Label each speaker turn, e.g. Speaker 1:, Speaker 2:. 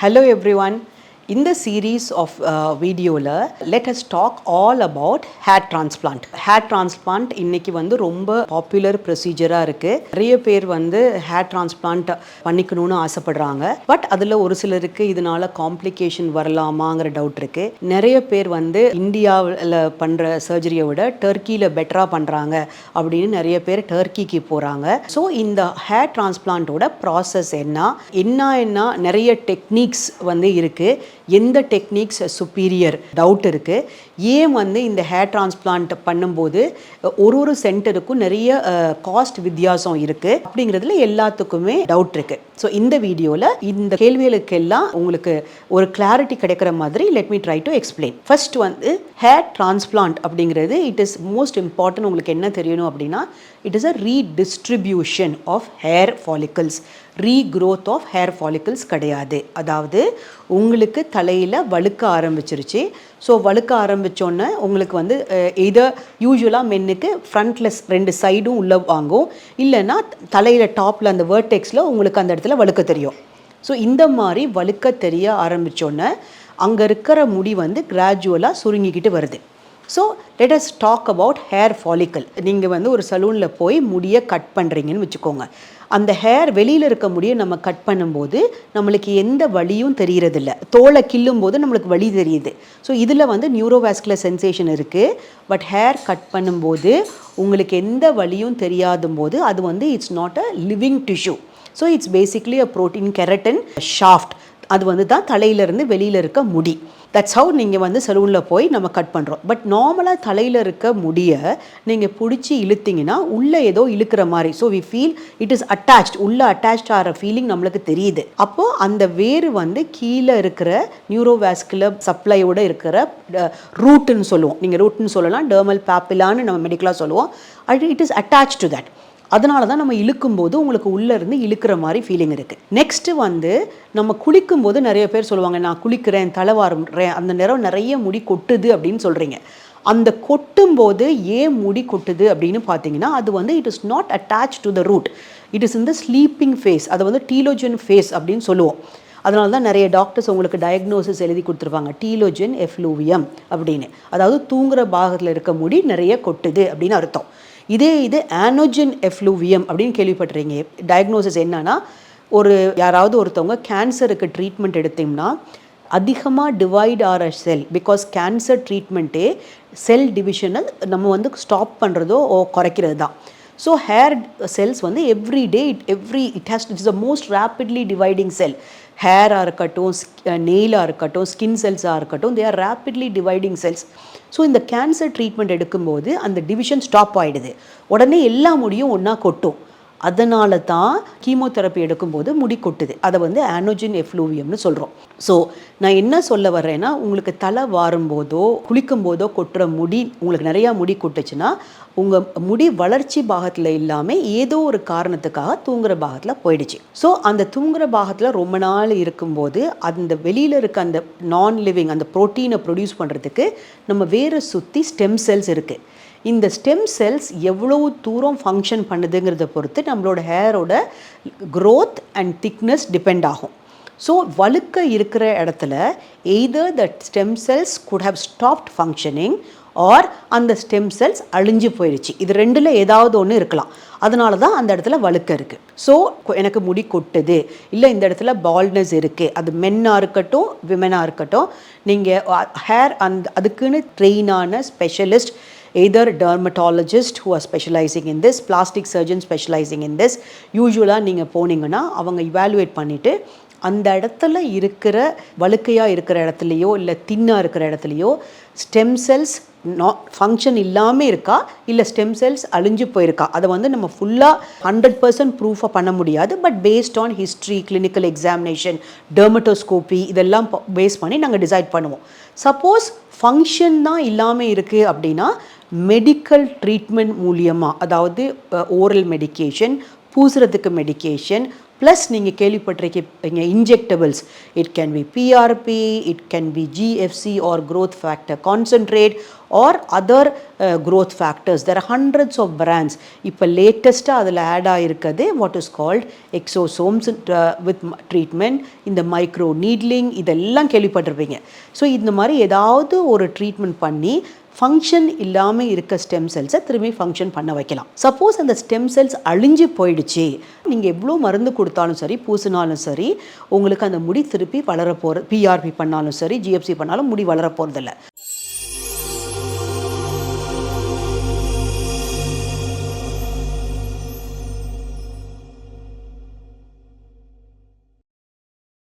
Speaker 1: Hello everyone. In the series of video, let us talk all about hair transplant. Hair transplant இன்னைக்கு வந்து ரொம்ப popular ப்ரொசீஜரா இருக்கு. நிறைய பேர் வந்து hair transplant பண்ணிக்கணும்னு ஆசைப்படுறாங்க. பட் அதுல ஒரு சிலருக்கு இதனால காம்ப்ளிகேஷன் வரலாமாங்கிற டவுட் இருக்கு. நிறைய பேர் வந்து இந்தியாவில் பண்ற சர்ஜரியை விட டர்க்கியில் பெட்டரா பண்றாங்க அப்படின்னு நிறைய பேர் டர்க்கிக்கு போறாங்க. ஸோ இந்த ஹேர் டிரான்ஸ்பிளான்ட்டோட ப்ராசஸ் என்ன நிறைய டெக்னிக்ஸ் வந்து இருக்கு. எந்த டெக்னிக்ஸ் சுப்பீரியர் டவுட் இருக்கு. ஏன் வந்து இந்த ஹேர் டிரான்ஸ்பிளான்ட் பண்ணும்போது ஒரு சென்டருக்கும் நிறைய காஸ்ட் வித்தியாசம் இருக்கு அப்படிங்கிறதுல எல்லாத்துக்குமே டவுட் இருக்கு. ஸோ இந்த வீடியோவில் இந்த கேள்விகளுக்கெல்லாம் உங்களுக்கு ஒரு கிளாரிட்டி கிடைக்கிற மாதிரி let me try to explain. First வந்து ஹேர் டிரான்ஸ்பிளான்ட் அப்படிங்கிறது இட் இஸ் மோஸ்ட் இம்பார்ட்டன்ட். உங்களுக்கு என்ன தெரியணும் அப்படின்னா it is a redistribution of hair follicles. Regrowth of hair follicles கிடையாது. அதாவது உங்களுக்கு தலையில் வழுக்க ஆரம்பிச்சிருச்சு. ஸோ வழுக்க ஆரம்பித்தோன்னே உங்களுக்கு வந்து எதர் யூஸ்வலாக மென்னுக்கு ஃப்ரண்ட்லெஸ் ரெண்டு சைடும் உள்ளே வாங்கும், இல்லைன்னா தலையில் டாப்பில் அந்த வேர்டெக்ஸில் உங்களுக்கு அந்த இடத்துல வழுக்க தெரியும். ஸோ இந்த மாதிரி வழுக்க தெரிய ஆரம்பித்தோன்னே அங்கே இருக்கிற முடி வந்து கிராஜுவலாக சுருங்கிக்கிட்டு வருது. So let us talk about hair follicle. நீங்கள் வந்து ஒரு சலூனில் போய் முடியை கட் பண்ணுறீங்கன்னு வச்சுக்கோங்க. அந்த ஹேர் வெளியில் இருக்க முடியை நம்ம கட் பண்ணும்போது நம்மளுக்கு எந்த வலியும் தெரியறதில்ல. தோலை கிள்ளும் போது நம்மளுக்கு வலி தெரியுது. ஸோ இதில் வந்து நியூரோவாஸ்குலர் சென்சேஷன் இருக்குது. பட் ஹேர் கட் பண்ணும்போது உங்களுக்கு எந்த வலியும் தெரியாத போது அது வந்து it's not a living tissue. So it's basically a protein keratin shaft. அது வந்து தான் தலையிலேருந்து வெளியில் இருக்க முடி. தட்ஸ் ஹவு நீங்கள் வந்து சலூனில் போய் நம்ம கட் பண்ணுறோம். பட் நார்மலாக தலையில் இருக்க முடியை நீங்கள் பிடிச்சி இழுத்தீங்கன்னா உள்ளே ஏதோ இழுக்கிற மாதிரி. So we feel it is attached. உள்ளே அட்டாச்ட் ஆகிற ஃபீலிங் நம்மளுக்கு தெரியுது. அப்போது அந்த வேறு வந்து கீழே இருக்கிற நியூரோவாஸ்குலர் சப்ளையோட இருக்கிற ரூட்டுன்னு சொல்லுவோம். நீங்கள் ரூட்டுன்னு சொல்லலாம், டெர்மல் பாப்பிலான்னு நம்ம மெடிக்கலாக சொல்லுவோம். It is attach to that. அதனால தான் நம்ம இழுக்கும்போது உங்களுக்கு உள்ளேருந்து இழுக்கிற மாதிரி ஃபீலிங் இருக்குது. நெக்ஸ்ட்டு வந்து நம்ம குளிக்கும்போது நிறைய பேர் சொல்லுவாங்க, நான் குளிக்கிறேன், தலை வாருறேன், அந்த நேரம் நிறைய முடி கொட்டுது அப்படின்னு சொல்கிறீங்க. அந்த கொட்டும்போது ஏன் முடி கொட்டுது அப்படின்னு பார்த்தீங்கன்னா அது வந்து it is not attach to the root. It is in the sleeping phase. அதை வந்து டீலோஜன் ஃபேஸ் அப்படின்னு சொல்லுவோம். அதனால தான் நிறைய டாக்டர்ஸ் உங்களுக்கு டயக்னோசிஸ் எழுதி கொடுத்துருவாங்க, டீலோஜன் எஃப்ளூவியம் அப்படின்னு. அதாவது தூங்குற பாகத்தில் இருக்க முடி நிறைய கொட்டுது அப்படின்னு அர்த்தம். இது ஆனோஜன் எஃப்ளூவியம் அப்படின்னு கேள்விப்பட்டிருக்கீங்க. டயக்னோசிஸ் என்னன்னா, யாராவது ஒருத்தவங்க கேன்சருக்கு ட்ரீட்மெண்ட் எடுத்தோம்னா அதிகமாக டிவைட் ஆகிற செல், பிகாஸ் கேன்சர் ட்ரீட்மெண்ட்டே செல் டிவிஷனை நம்ம வந்து ஸ்டாப் பண்ணுறதோ குறைக்கிறது தான். ஸோ ஹேர் செல்ஸ் வந்து every day it's the most rapidly dividing cell. ஹேராக இருக்கட்டும், நெயிலாக இருக்கட்டும், ஸ்கின் செல்ஸாக இருக்கட்டும், they are rapidly dividing cells. So இந்த கேன்சர் ட்ரீட்மெண்ட் எடுக்கும்போது அந்த டிவிஷன் ஸ்டாப் ஆகிடுது. உடனே எல்லா முடியும் ஒன்றா கொட்டும். அதனால தான் கீமோதெரப்பி எடுக்கும்போது முடி கொட்டுது. அதை வந்து ஆனோஜன் எஃப்ளூவியம்னு சொல்கிறோம். ஸோ நான் என்ன சொல்ல வர்றேன்னா, உங்களுக்கு தலை வாரும்போதோ குளிக்கும்போதோ கொட்டுற முடி, உங்களுக்கு நிறையா முடி கொட்டுச்சுன்னா உங்கள் முடி வளர்ச்சி பாகத்தில் இல்லாமல் ஏதோ ஒரு காரணத்துக்காக தூங்குற பாகத்தில் போயிடுச்சு. ஸோ அந்த தூங்குற பாகத்தில் ரொம்ப நாள் இருக்கும்போது அந்த வெளியில் இருக்க அந்த நான் லிவிங் அந்த ப்ரோட்டீனை ப்ரொடியூஸ் பண்ணுறதுக்கு நம்ம வேறு சுற்றி ஸ்டெம் செல்ஸ் இருக்குது. இந்த ஸ்டெம் செல்ஸ் எவ்வளோ தூரம் ஃபங்க்ஷன் பண்ணுதுங்கிறத பொறுத்து நம்மளோட ஹேரோட க்ரோத் அண்ட் திக்னஸ் டிபெண்ட் ஆகும். ஸோ வழுக்க இருக்கிற இடத்துல either that stem cells could have stopped functioning or அந்த ஸ்டெம் செல்ஸ் அழிஞ்சு போயிடுச்சு. இது ரெண்டில் ஏதாவது ஒன்று இருக்கலாம். அதனால தான் அந்த இடத்துல வழுக்க இருக்குது. ஸோ எனக்கு முடி கொட்டுது, இல்லை இந்த இடத்துல பால்ட்னஸ் இருக்குது, அது மென்னாக இருக்கட்டும் விமெனாக இருக்கட்டும், நீங்கள் ஹேர் அதுக்குன்னு ட்ரெயினான specialist, either dermatologist who are specializing in this, plastic surgeon specializing in this, யூஸ்வலாக நீங்கள் போனீங்கன்னா அவங்க இவாலுவேட் பண்ணிவிட்டு அந்த இடத்துல இருக்கிற வழுக்கையாக இருக்கிற இடத்துலையோ இல்லை தின்னாக இருக்கிற இடத்துலையோ ஸ்டெம் செல்ஸ் ஃபங்க்ஷன் இல்லாமல் இருக்கா, இல்லை ஸ்டெம் செல்ஸ் அழிஞ்சு போயிருக்கா, அதை வந்து நம்ம ஃபுல்லாக 100% ப்ரூஃபாக பண்ண முடியாது. But based on history, clinical examination, dermatoscopy இதெல்லாம் பேஸ் பண்ணி நாங்கள் டிசைட் பண்ணுவோம். சப்போஸ் ஃபங்க்ஷன் தான் இல்லாமல் இருக்குது அப்படின்னா மெடிக்கல் ட்ரீட்மெண்ட் மூலியமாக, அதாவது ஓரல் மெடிக்கேஷன், பூசுறதுக்கு மெடிக்கேஷன், ப்ளஸ் நீங்கள் கேள்விப்பட்டிருக்கீங்க injectables. It can be PRP, it can be GFC or growth factor concentrate or other growth factors. There are hundreds of brands. இப்போ லேட்டஸ்ட்டாக அதில் ஆட் ஆகிருக்கிறது what is called exosomes with treatment, இந்த micro needling, இதெல்லாம் கேள்விப்பட்டிருப்பீங்க. So இந்த மாதிரி ஏதாவது ஒரு ட்ரீட்மெண்ட் பண்ணி ஃபங்க்ஷன் இல்லாமல் இருக்க ஸ்டெம் செல்ஸை திரும்பி ஃபங்க்ஷன் பண்ண வைக்கலாம். சப்போஸ் அந்த ஸ்டெம் செல்ஸ் அழிஞ்சு போயிடுச்சு, நீங்கள் எவ்வளோ மருந்து கொடுத்தாலும் சரி, பூசினாலும் சரி, உங்களுக்கு அந்த முடி திருப்பி வளர போகிற, பிஆர்பி பண்ணாலும் சரி, ஜிஎஃப்சி பண்ணாலும் முடி வளர போகிறதில்ல.